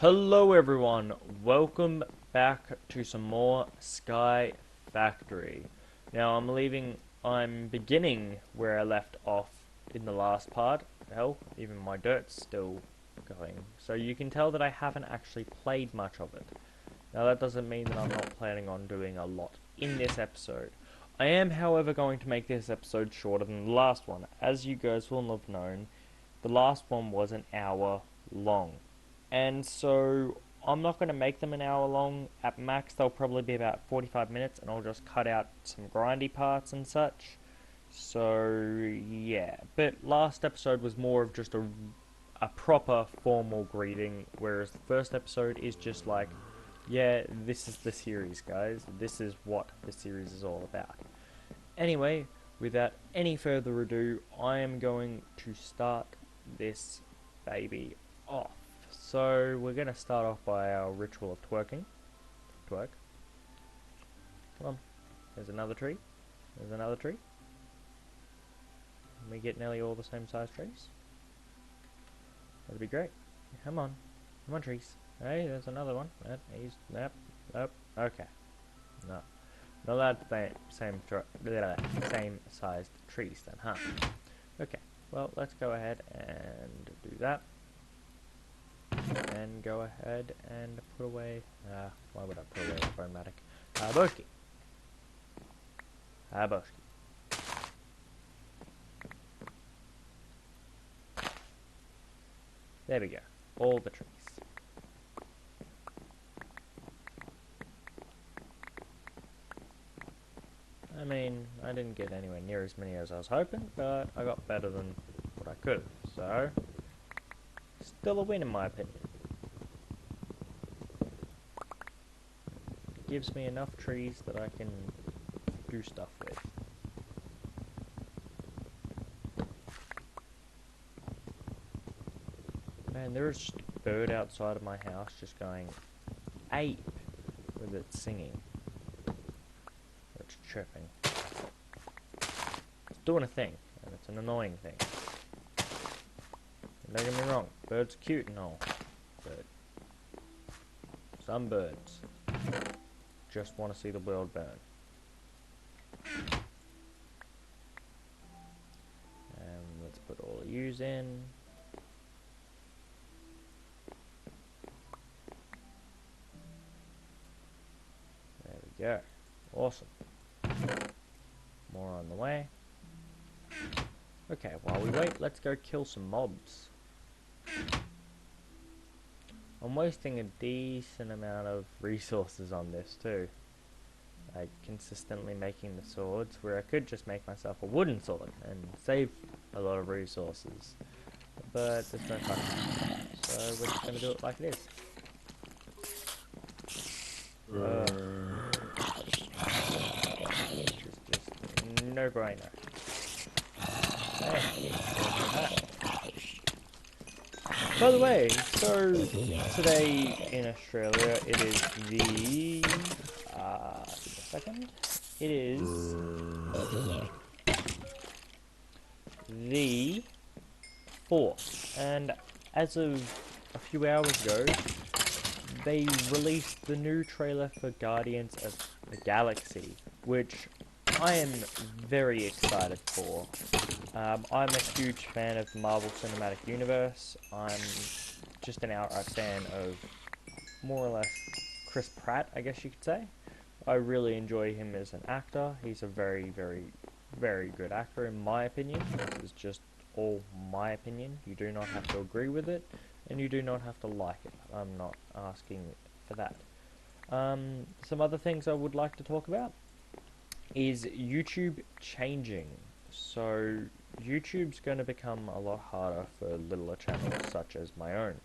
Hello everyone, welcome back to some more SkyFactory. Now I'm beginning where I left off in the last part. Hell, even my dirt's still going. So you can tell that I haven't actually played much of it. Now that doesn't mean that I'm not planning on doing a lot in this episode. I am, however, going to make this episode shorter than the last one. As you guys will have known, the last one was an hour long. And so I'm not going to make them an hour long. At max, they'll probably be about 45 minutes, and I'll just cut out some grindy parts and such. So, yeah. But last episode was more of just a proper formal greeting, whereas the first episode is just like, yeah, this is the series, guys. This is what the series is all about. Anyway, without any further ado, I am going to start this baby off. So we're going to start off by our ritual of twerking. Twerk. Come on. There's another tree. There's another tree. Can we get nearly all the same size trees? That'd be great. Come on. Come on, trees. Hey, there's another one. Yep. Okay. No. Not that same sized trees then, huh? Okay. Well, let's go ahead and do that. And go ahead and put away, why would I put away the chromatic? Boski. There we go. All the trees. I mean, I didn't get anywhere near as many as I was hoping, but I got better than what I could have, so still a win in my opinion. It gives me enough trees that I can do stuff with. Man, there is just a bird outside of my house just going ape with its singing. Or it's chirping. It's doing a thing, and it's an annoying thing. Don't get me wrong, birds are cute and all, but some birds just want to see the world burn. And let's put all the U's in. There we go. Awesome. More on the way. Okay, while we wait, let's go kill some mobs. I'm wasting a decent amount of resources on this too. Like consistently making the swords, where I could just make myself a wooden sword and save a lot of resources. But there's no fun. So we're just going to do it like it is. Which is just no brainer. By the way, so today in Australia it is the It is the 4th, and as of a few hours ago, they released the new trailer for Guardians of the Galaxy, which I am very excited for. I'm a huge fan of the Marvel Cinematic Universe. I'm just an outright fan of more or less Chris Pratt, I guess you could say. I really enjoy him as an actor. He's a very, very, very good actor in my opinion. This is just all my opinion. You do not have to agree with it, and you do not have to like it. I'm not asking for that. Some other things I would like to talk about is YouTube changing. So YouTube's going to become a lot harder for littler channels such as my own.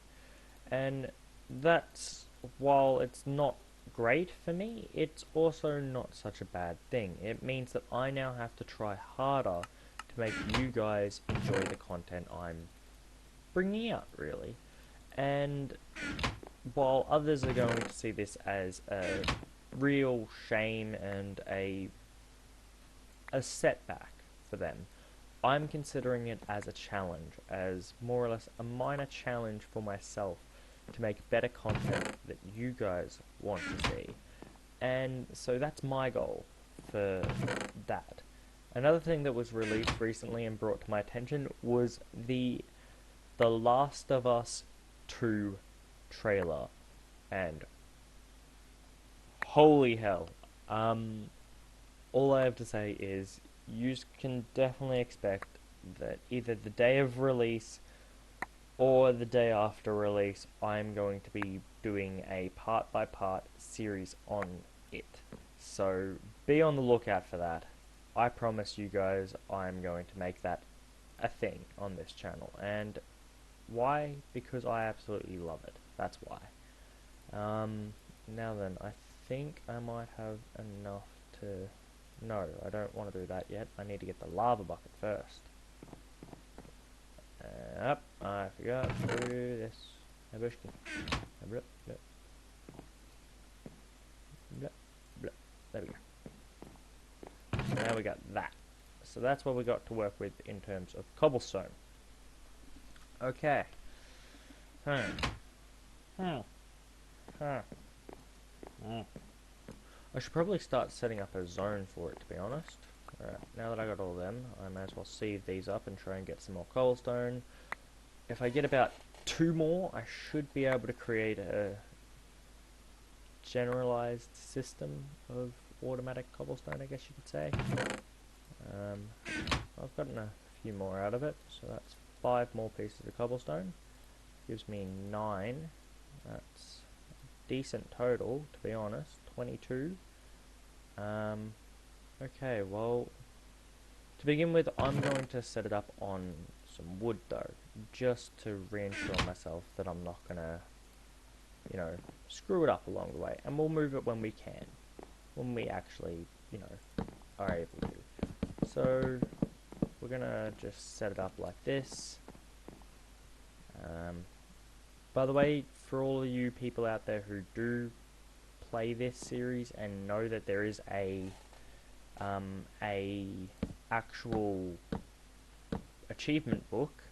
And that's, while it's not great for me, it's also not such a bad thing. It means that I now have to try harder to make you guys enjoy the content I'm bringing out, really. And while others are going to see this as a real shame and a setback for them, I'm considering it as a challenge, as more or less a minor challenge for myself to make better content that you guys want to see. And so that's my goal for that. Another thing that was released recently and brought to my attention was the Last of Us 2 trailer. And holy hell. All I have to say is you can definitely expect that either the day of release or the day after release, I'm going to be doing a part-by-part series on it. So be on the lookout for that. I promise you guys I'm going to make that a thing on this channel. And why? Because I absolutely love it. That's why. Now then, I think I might have enough to... No, I don't want to do that yet. I need to get the lava bucket first. Up, I forgot to do this. There we go. So now we got that. So that's what we got to work with in terms of cobblestone. Okay. I should probably start setting up a zone for it, to be honest. Alright, now that I got all of them, I may as well sieve these up and try and get some more cobblestone. If I get about 2 more, I should be able to create a generalized system of automatic cobblestone, I guess you could say. I've gotten a few more out of it, so that's 5 more pieces of cobblestone. Gives me 9. That's a decent total, to be honest. 22. Okay, well, to begin with, I'm going to set it up on some wood, though, just to reassure myself that I'm not gonna, you know, screw it up along the way. And we'll move it when we can, when we actually, you know, are able to. So, we're gonna just set it up like this. By the way, for all of you people out there who do play this series and know that there is a actual achievement book,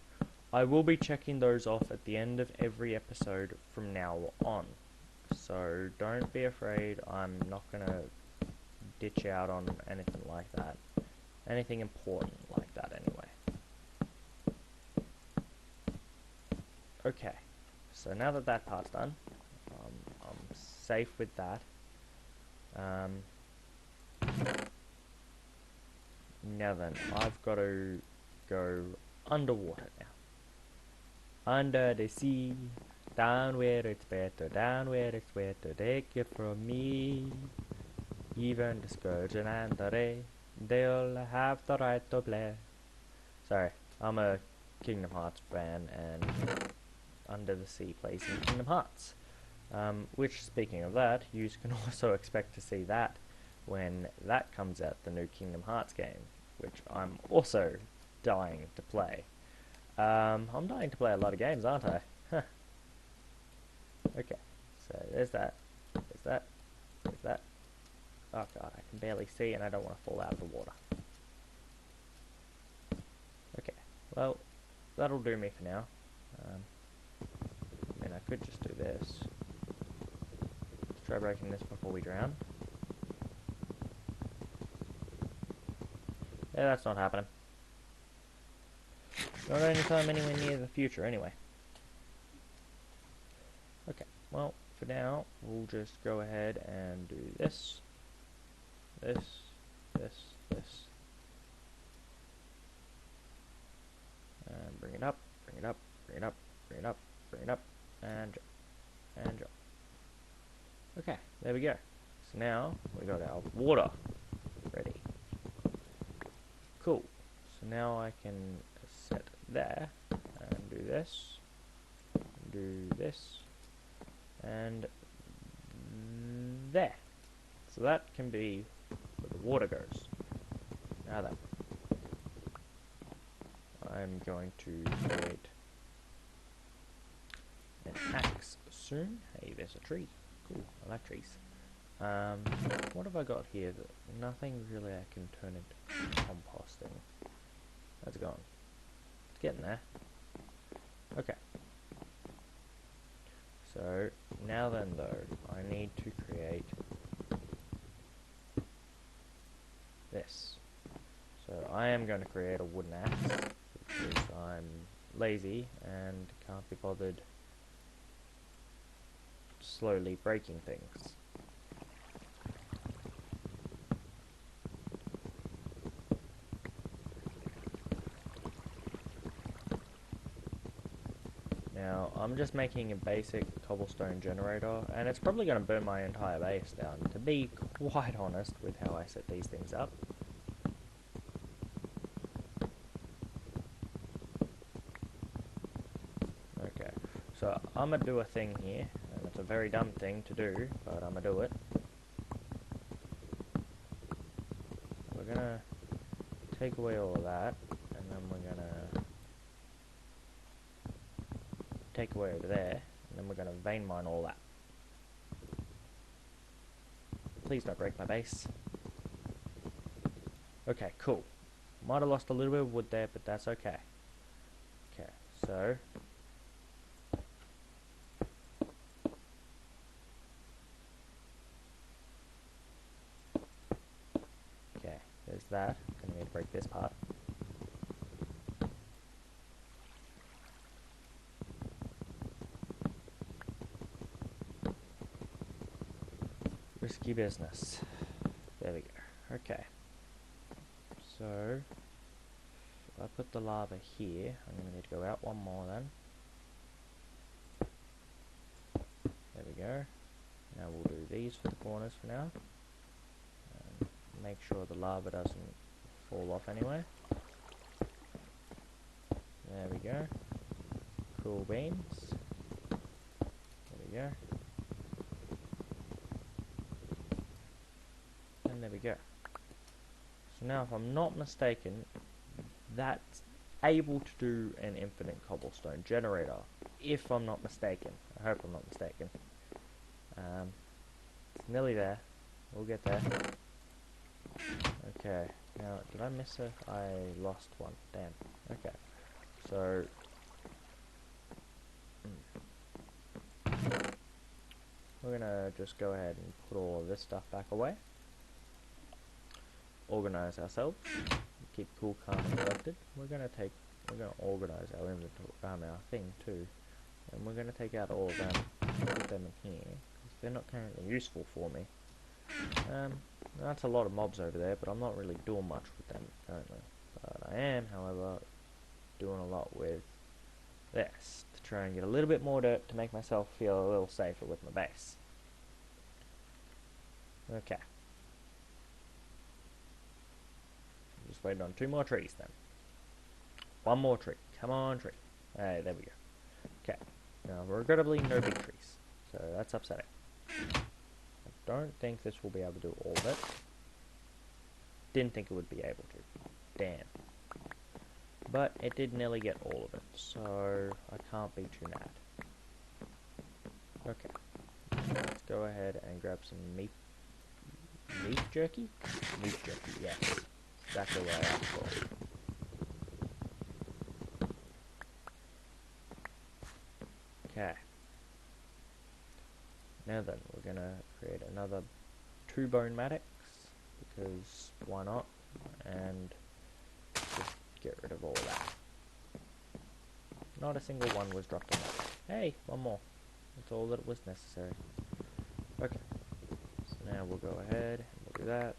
I will be checking those off at the end of every episode from now on. So don't be afraid, I'm not gonna ditch out on anything like that. Anything important like that anyway. Okay, so now that that part's done, I'm safe with that. Now then, I've got to go underwater now. Under the sea, down where it's better, down where it's better, take it from me. Even the scourgeon and the ray, they'll have the right to play. Sorry, I'm a Kingdom Hearts fan, and Under the Sea plays in Kingdom Hearts. Which, speaking of that, you can also expect to see that when that comes out, the new Kingdom Hearts game, which I'm also dying to play. I'm dying to play a lot of games, aren't I? Huh. Okay, so there's that, there's that, there's that. Oh god, I can barely see and I don't want to fall out of the water. Okay, well, that'll do me for now. I mean, I could just do this. Let's try breaking this before we drown. Yeah, that's not happening. Not anytime anywhere near the future, anyway. Okay, well, for now, we'll just go ahead and do this. This. And bring it up, bring it up, bring it up, bring it up, bring it up, and drop. Okay, there we go. So now, we got our water ready. Cool. So now I can set there, and do this, and there. So that can be where the water goes. Now then, I'm going to create an axe soon. Hey, there's a tree. Cool, I like trees. What have I got here? Nothing really I can turn into composting. How's it going? It's getting there. Okay. I am going to create a wooden axe because I'm lazy and can't be bothered slowly breaking things. Now, I'm just making a basic cobblestone generator, and it's probably going to burn my entire base down, to be quite honest with how I set these things up. Okay, so I'm going to do a thing here, and it's a very dumb thing to do, but I'm going to do it. We're going to take away all of that, and then we're going to take away over there, and then we're going to vein mine all that. Please don't break my base. Okay, cool. Might have lost a little bit of wood there, but that's okay. Okay, so okay, there's that. Gonna need to break this part. Risky business. There we go. Okay. So if I put the lava here, I'm gonna need to go out one more then. There we go. Now we'll do these for the corners for now. Make sure the lava doesn't fall off anyway. There we go. Cool beans. There we go. And there we go. So now if I'm not mistaken, that's able to do an infinite cobblestone generator. If I'm not mistaken. I hope I'm not mistaken. It's nearly there. We'll get there. Okay. Now, did I miss a... I lost one. Damn. Okay. So... we're gonna just go ahead and put all of this stuff back away. Organize ourselves. Keep cool, calm, and collected. We're gonna organize our inventory, our thing too, and we're gonna take out all of them, put them in here because they're not currently useful for me. That's a lot of mobs over there, but I'm not really doing much with them currently. But I am, however, doing a lot with this to try and get a little bit more dirt to make myself feel a little safer with my base. Okay. Just waiting on 2 more trees then. 1 more tree. Come on, tree. Hey, there we go. Okay. Now, regrettably, no big trees. So, that's upsetting. I don't think this will be able to do all of it. Didn't think it would be able to. Damn. But it did nearly get all of it. So, I can't be too mad. Okay. Let's go ahead and grab some meat. Meat jerky? Meat jerky, yes. Exactly what I asked for. Okay. Now then, we're gonna create another 2 bone mattocks, because why not? And just get rid of all of that. Not a single one was dropped on that. Hey, 1 more. That's all that was necessary. Okay. So now we'll go ahead and we'll do that.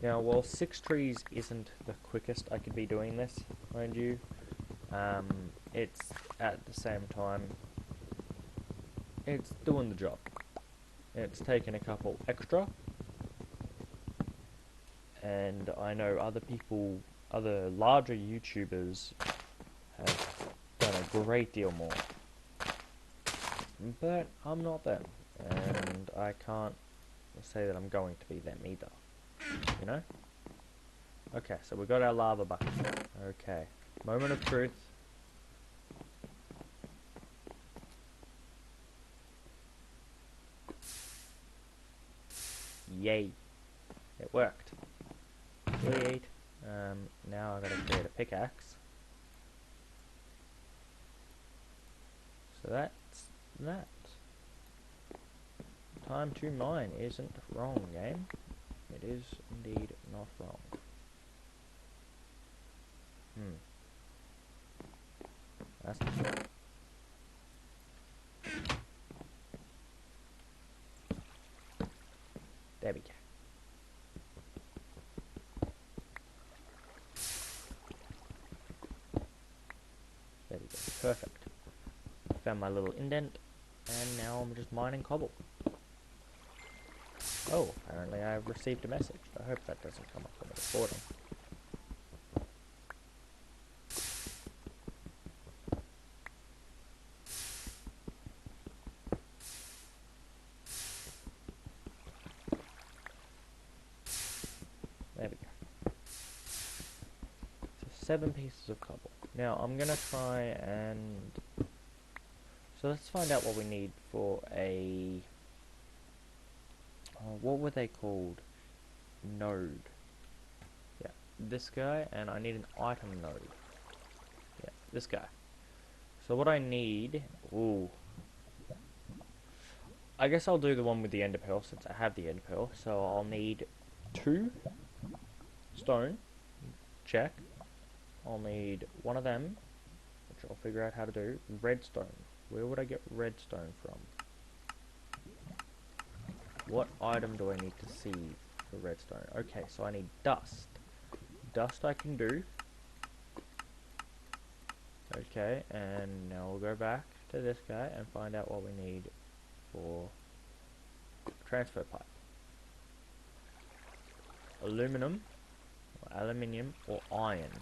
Now, while 6 trees isn't the quickest I could be doing this, mind you, it's at the same time, it's doing the job. It's taken a couple extra, and I know other people, other larger YouTubers have done a great deal more. But I'm not them, and I can't say that I'm going to be them either. You know? Okay, so we got our lava bucket. Okay. Moment of truth. Yay. It worked. Sweet. Now I'm gonna create a pickaxe. So that's that. Time to mine isn't wrong, game. It is indeed not wrong. That's not good. There we go. There we go. Perfect. Found my little indent, and now I'm just mining cobble. Oh, apparently I've received a message. I hope that doesn't come up on the recording. There we go. So 7 pieces of cobble. Now I'm gonna try and... So let's find out what we need for a... what were they called? Node. Yeah, this guy, and I need an item node. Yeah, this guy. So what I need... Ooh. I guess I'll do the one with the ender pearl since I have the ender pearl. So I'll need 2 stone. Check. I'll need 1 of them, which I'll figure out how to do. Redstone. Where would I get redstone from? What item do I need to see for redstone? Okay, so I need dust. Dust I can do. Okay, and now we'll go back to this guy and find out what we need for transfer pipe. Aluminum, or aluminium, or iron.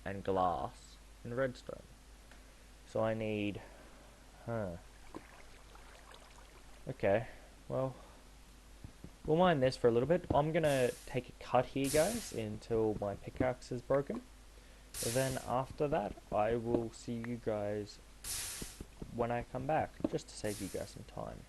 And glass, and redstone. So I need... Okay, well, we'll mine this for a little bit. I'm gonna take a cut here, guys, until my pickaxe is broken. Then after that, I will see you guys when I come back, just to save you guys some time.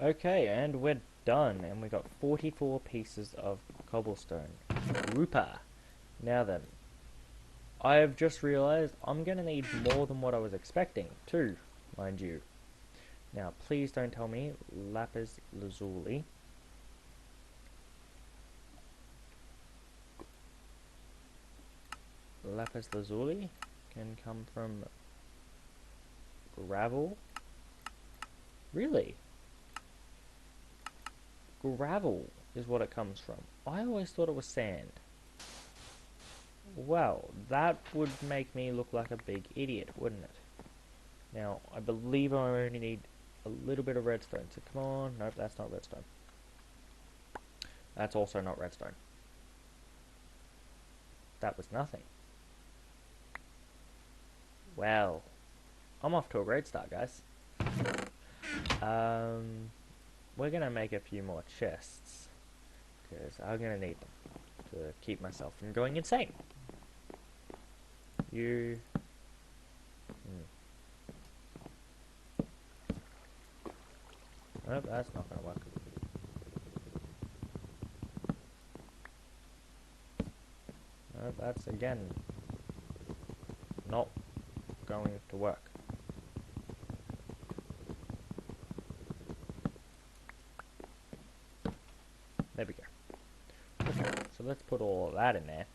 Okay, and we're done, and we got 44 pieces of cobblestone. Whooper! Now then, I have just realized I'm gonna need more than what I was expecting, too, mind you. Now, please don't tell me lapis lazuli. Lapis lazuli can come from Gravel? Really? Gravel is what it comes from. I always thought it was sand. Well, that would make me look like a big idiot, wouldn't it? Now, I believe I only need a little bit of redstone, so come on. Nope, that's not redstone. That's also not redstone. That was nothing. Well, I'm off to a great start, guys. We're gonna make a few more chests, because I'm gonna need them to keep myself from going insane. You... Nope, that's not gonna work. Nope, that's again not going to work. There we go. Okay, so let's put all of that in there.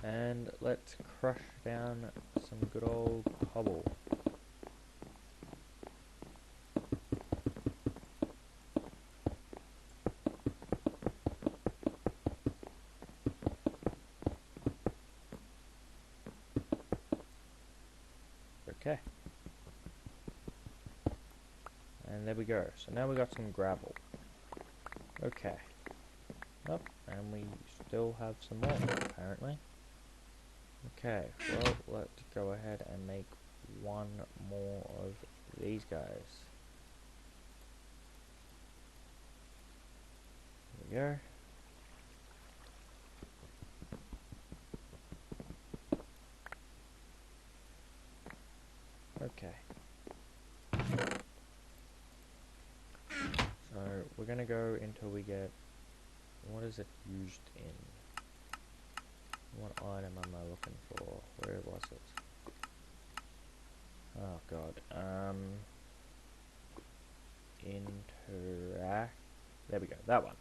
And let's crush down some good old cobble. Okay. And there we go. So now we got some gravel. Okay. Oh, and we still have some more, apparently. Okay, well, let's go ahead and make one more of these guys. There we go. Okay. So, we're gonna go until we get... What is it used in? What item am I looking for? Where was it? Oh god. Interact. There we go. That one.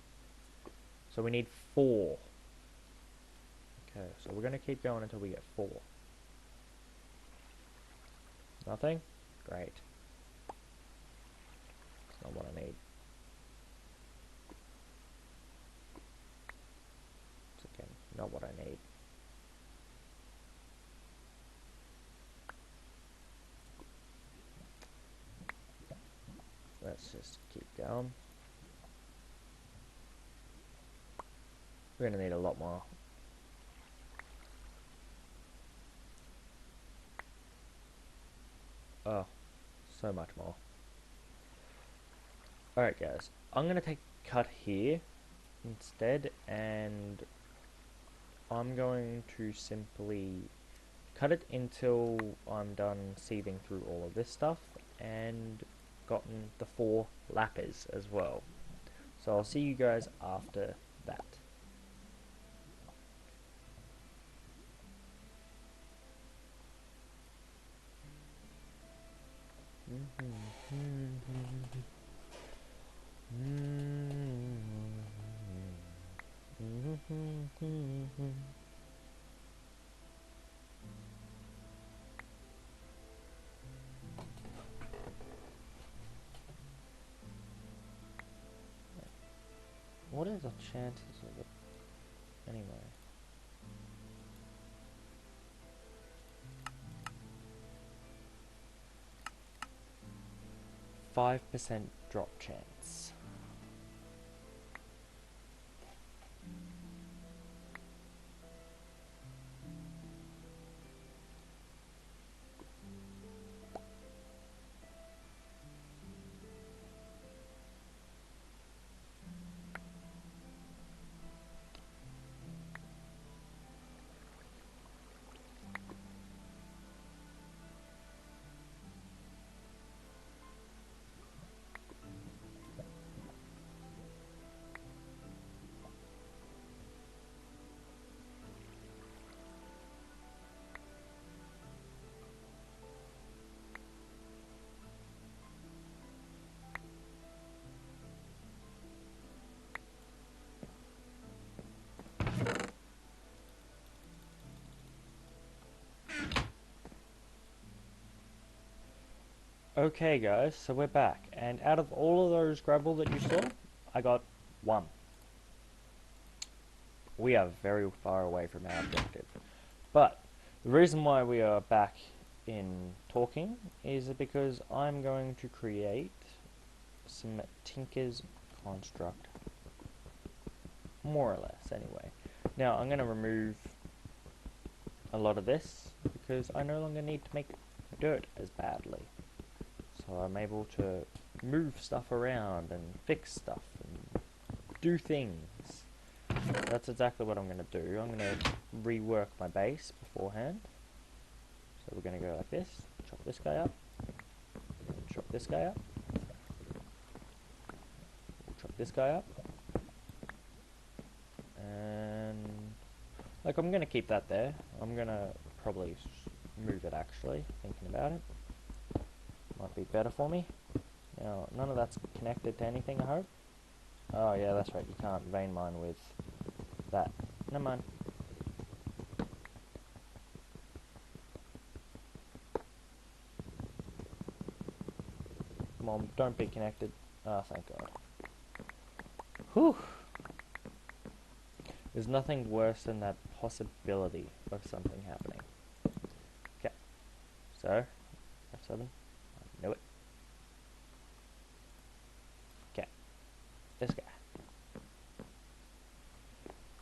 So we need 4. Okay, so we're gonna keep going until we get 4. Nothing? Great. That's not what I need. It's again not what I need. Let's just keep going. We're gonna need a lot more. Oh, so much more. Alright guys, I'm gonna take a cut here instead, and I'm going to simply cut it until I'm done sieving through all of this stuff and gotten the 4 lapis as well. So I'll see you guys after that. What are the chances of it anyway? 5% drop chance. Okay guys, so we're back, and out of all of those gravel that you saw, I got one. We are very far away from our objective. But the reason why we are back in talking is because I'm going to create some Tinker's construct. More or less, anyway. Now, I'm going to remove a lot of this because I no longer need to make dirt as badly. So I'm able to move stuff around and fix stuff and do things. That's exactly what I'm going to do. I'm going to rework my base beforehand. So we're going to go like this, chop this guy up, chop this guy up, chop this guy up, and like I'm going to keep that there. I'm going to probably move it actually, thinking about it. Might be better for me. Now, none of that's connected to anything, I hope. Oh yeah, that's right, you can't vein mine with that. Never mind. Mom, don't be connected. Oh, thank God. Whew. There's nothing worse than that possibility of something happening. Okay. So, F7. I knew it. Okay. This guy.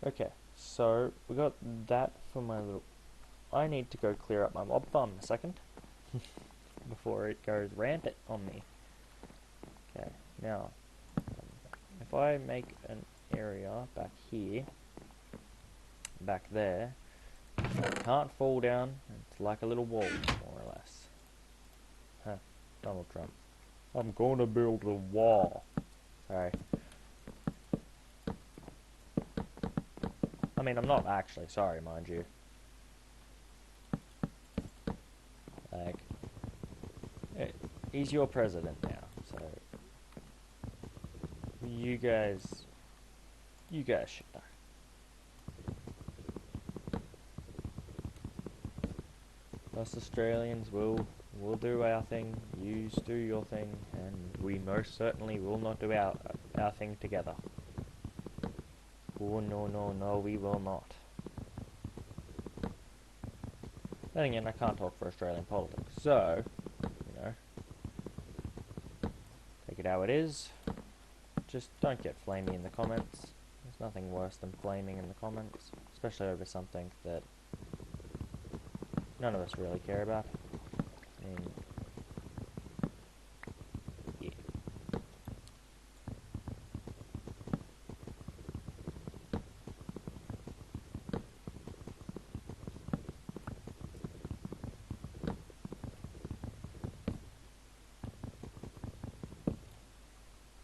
Okay. So, we got that for my little... I need to go clear up my mob farm in a second. Before it goes rampant on me. Okay. Now, if I make an area back here, back there, I can't fall down. It's like a little wall, more or less. Huh, Donald Trump. I'm gonna build a wall. Sorry. I mean, I'm not actually sorry, mind you. Like, he's your president now, so you guys should know. Us Australians will do our thing, you do your thing, and we most certainly will not do our thing together. Oh no no no, we will not. Then again, I can't talk for Australian politics, so you know, take it how it is. Just don't get flamey in the comments. There's nothing worse than flaming in the comments, especially over something that none of us really care about. I mean, yeah.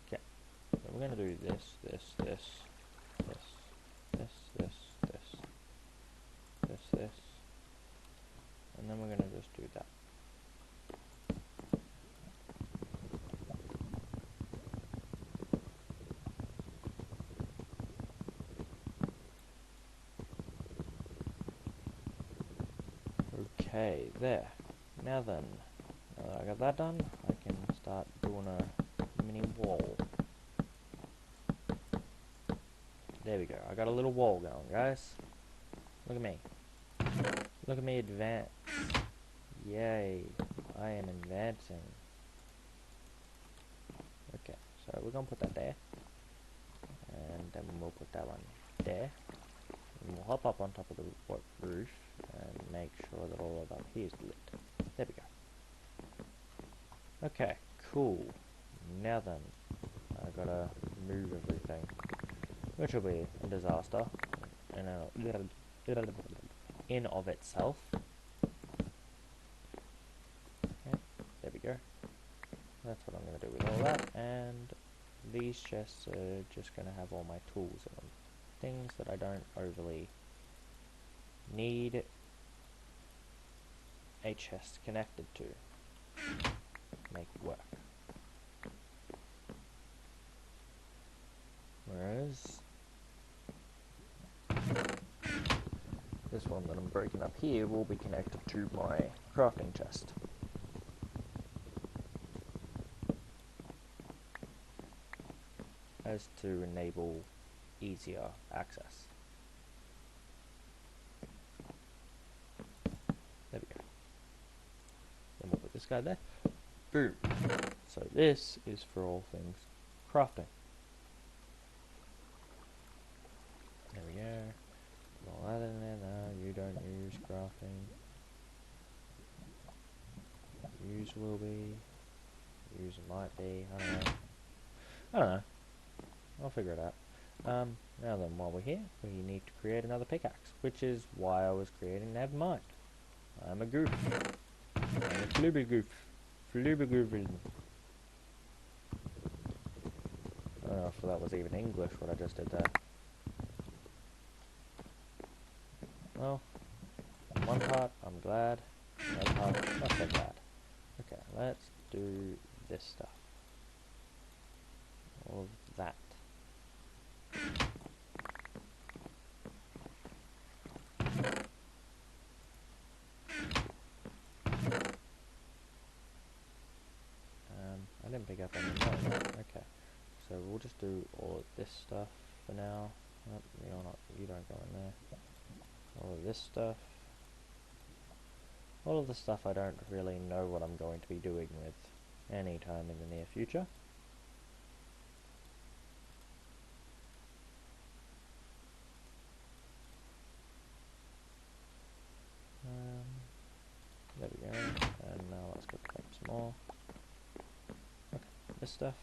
Okay, so we're gonna do this, and then we're gonna just do that. Okay, there. Now then, now that I got that done, I can start doing a mini wall. There we go. I got a little wall going, guys. Look at me. Look at me advance. Yay. I am advancing. Okay, so we're gonna put that there. And then we'll put that one there. And we'll hop up on top of the roof and make sure that all of up here is lit. There we go. Okay, cool. Now then, I gotta move everything, which will be a disaster in of itself. Okay, there we go. That's what I'm gonna do with all that, and these chests are just gonna have all my tools in them. Things that I don't overly need a chest connected to make work. Whereas this one that I'm breaking up here will be connected to my crafting chest. as to enable easier access. There we go. Then we'll put this guy there. Boom. So this is for all things crafting. There we go. All that in there. No, you don't use crafting. Use will be. Use might be. I don't know. I don't know. I'll figure it out. Now then, while we're here, we need to create another pickaxe, which is why I was creating Never Mind. I'm a goof. I'm a flooby goof. Flooby goof. I don't know if that was even English, what I just did there. Well, one part, I'm glad. The other part, not so glad. Okay, let's do this stuff. All of that. I didn't pick up any more. Okay, so we'll just do all of this stuff for now. Nope, you don't go in there. All of this stuff. All of the stuff I don't really know what I'm going to be doing with anytime in the near future. There we go. And now let's go pick up some more. Okay, this stuff.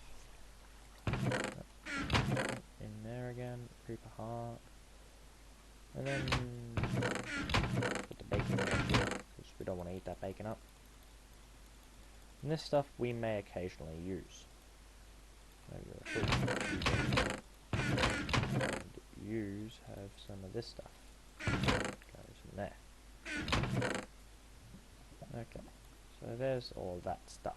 In there again. Creeper heart. And then put the bacon in here, because we don't want to eat that bacon up. And this stuff we may occasionally use. And use have some of this stuff. Goes in there. Okay, so there's all that stuff.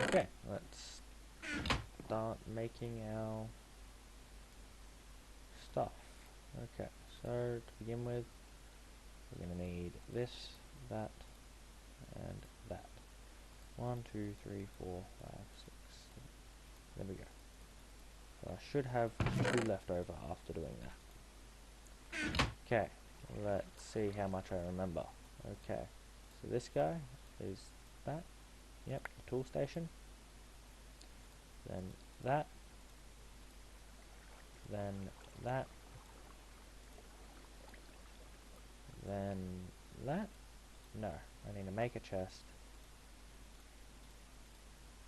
Okay, let's start making our stuff. Okay, so to begin with, we're going to need this, that, and that. 1, 2, 3, 4, 5, 6, 7. There we go. So I should have 2 left over after doing that. Okay, let's see how much I remember. Okay, so this guy is that. Yep, the tool station. Then that. Then that. Then that. No, I need to make a chest.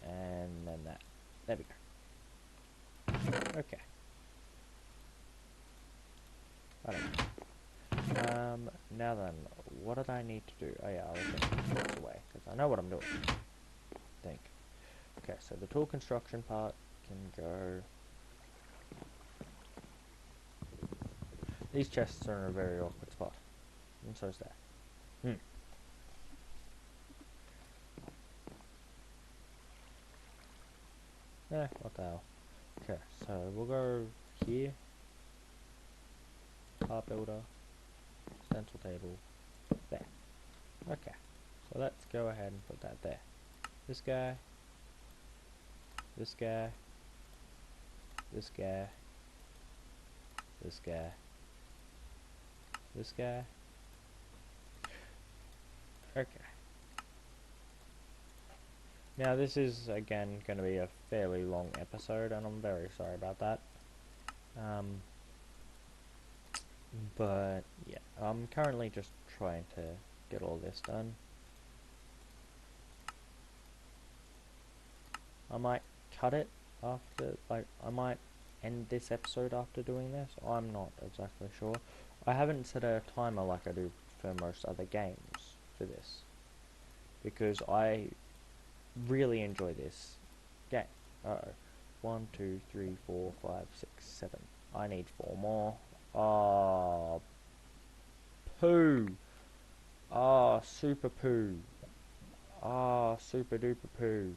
And then that. There we go. Okay. I don't know. Now then, what did I need to do? Oh yeah, I was going to put this away, because I know what I'm doing. I think. Okay, so the tool construction part can go... These chests are in a very awkward spot. And so is that. What the hell. Okay, so we'll go here. Car builder. Stencil table. There. Okay, so let's go ahead and put that there. This guy. This guy. This guy. This guy. This guy. Okay. Now this is again going to be a fairly long episode, and I'm very sorry about that. But yeah, I'm currently just trying to get all this done. I might cut it after, like, I might end this episode after doing this. I'm not exactly sure. I haven't set a timer like I do for most other games for this, because I really enjoy this game. Uh-oh. 1, 2, 3, 4, 5, 6, 7. I need 4 more. Oh, poo. Oh, super poo. Oh, super duper poo.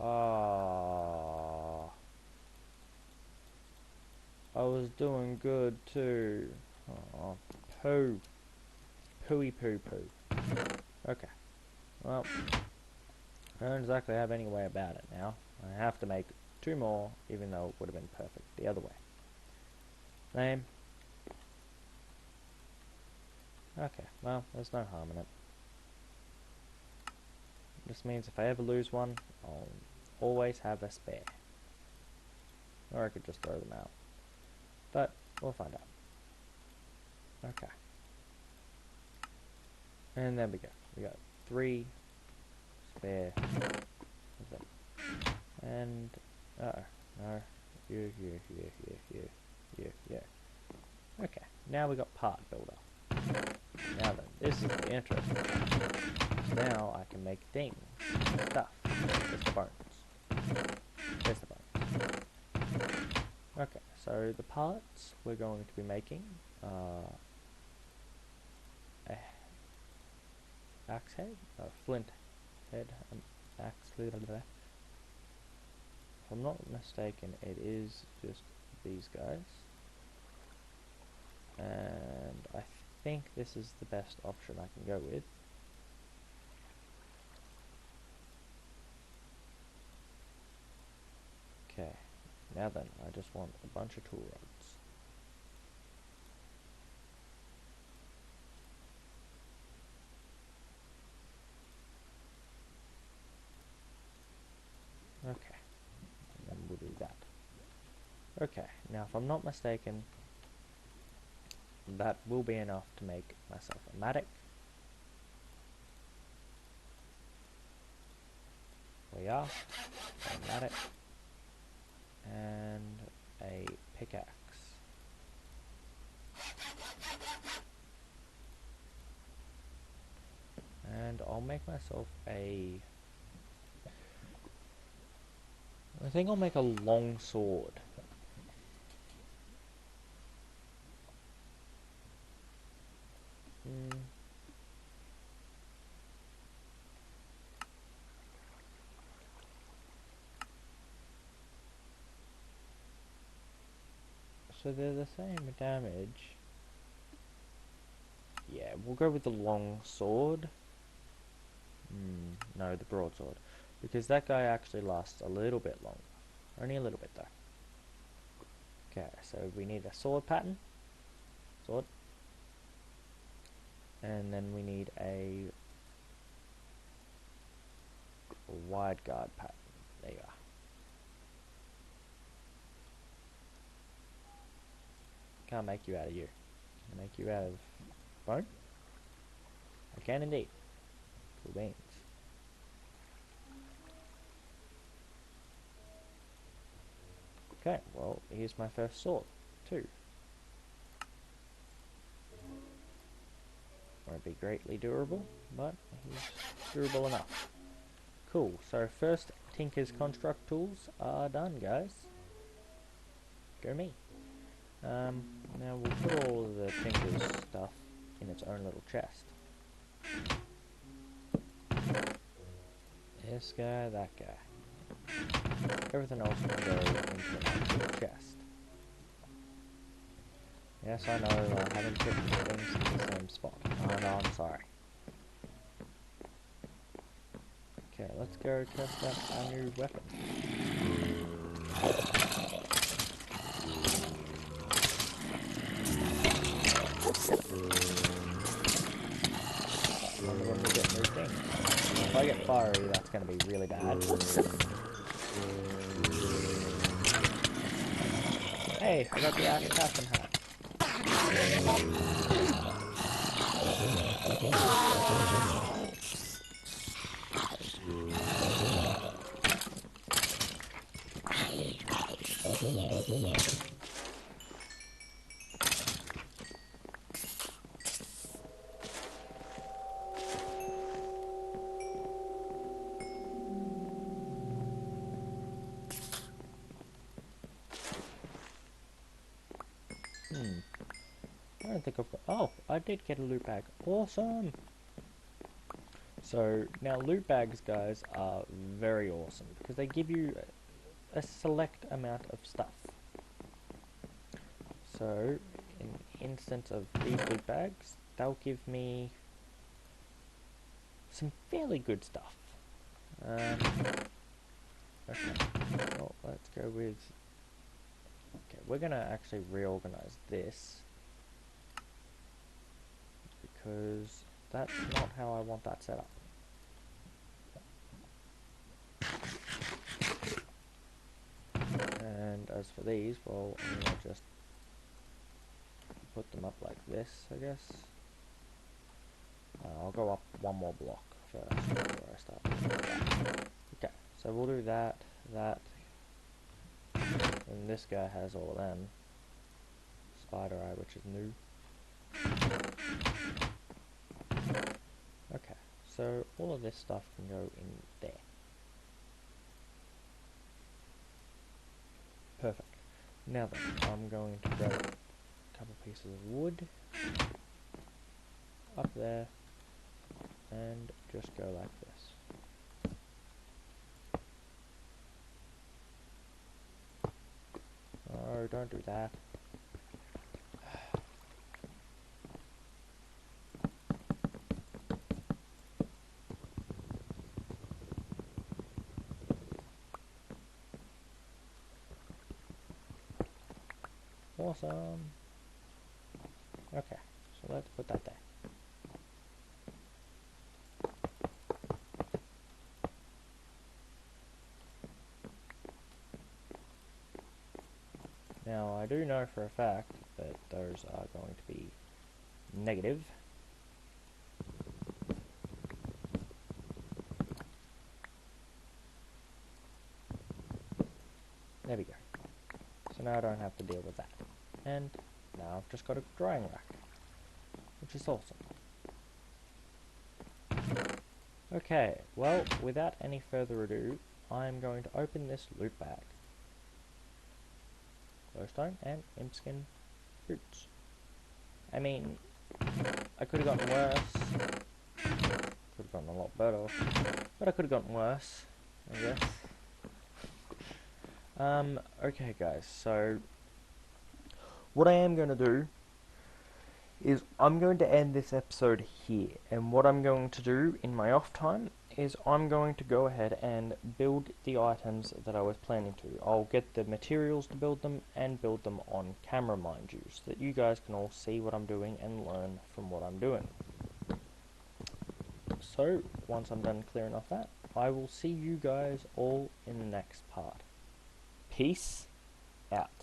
Oh. I was doing good too. Oh, poo. Pooey poo poo. Okay. Well, I don't exactly have any way about it now. I have to make 2 more, even though it would have been perfect the other way. Name. Okay, well, there's no harm in it. This means if I ever lose one, I'll always have a spare. Or I could just throw them out. But, we'll find out. Okay. And there we go. We got 3 spare. And, no. You. Okay, now we got part builder. Now then, this is the interesting part. So now I can make things, stuff. There's the bones. There's the bones. Okay, so the parts we're going to be making are a axe head, a flint head, axe. If I'm not mistaken, it is just these guys. And I think this is the best option I can go with. Okay, now then, I just want a bunch of tool rods. Okay, and then we'll do that. Okay, now if I'm not mistaken, that will be enough to make myself a mattock. We are a mattock and a pickaxe. And I'll make myself a... I think I'll make a long sword. So they're the same damage. Yeah, we'll go with the long sword. No, the broadsword. Because that guy actually lasts a little bit longer. Only a little bit though. Okay, so we need a sword pattern. Sword. And then we need a wide guard pattern. There you are. Can't make you out of you. Can I make you out of bone? I can indeed. Cool beans. Okay, well, here's my first sword. 2. Won't be greatly durable, but he's durable enough. Cool, so first Tinker's construct tools are done, guys. Go me. Now we'll put all of the Tinker's stuff in its own little chest. This guy, that guy. Everything else can go into the chest. Yes, I know, I haven't put things in the same spot. Oh no, I'm sorry. Okay, let's go test out our new weapon. I wonder when we get new things. If I get fiery, that's going to be really bad. Hey, I got the assassin hat. I don't think I've got... Oh, I did get a loot bag. Awesome! So, now loot bags, guys, are very awesome because they give you a select amount of stuff. So, in the instance of these loot bags, they'll give me some fairly good stuff. Okay, well, let's go with... Okay, we're gonna actually reorganize this, because that's not how I want that set up. And as for these, well, I'm gonna just put them up like this, I guess. I'll go up one more block first before I start. Okay, so we'll do that, and this guy has all of them. Spider Eye, which is new. Okay, so all of this stuff can go in there. Perfect. Now then, I'm going to grab a couple pieces of wood up there and just go like this. Oh, don't do that. Awesome. Okay, so let's put that there. Now, I do know for a fact that those are going to be negative. There we go. So now I don't have to deal with that. And now I've just got a drying rack, which is awesome. Okay, well, without any further ado, I'm going to open this loot bag. Glowstone and impskin boots. I mean, I could have gotten worse. Could have gotten a lot better. But I could have gotten worse, I guess. Okay guys, so what I am going to do is I'm going to end this episode here, and what I'm going to do in my off time is I'm going to go ahead and build the items that I was planning to. I'll get the materials to build them and build them on camera, mind you, so that you guys can all see what I'm doing and learn from what I'm doing. So once I'm done clearing off that, I will see you guys all in the next part. Peace out.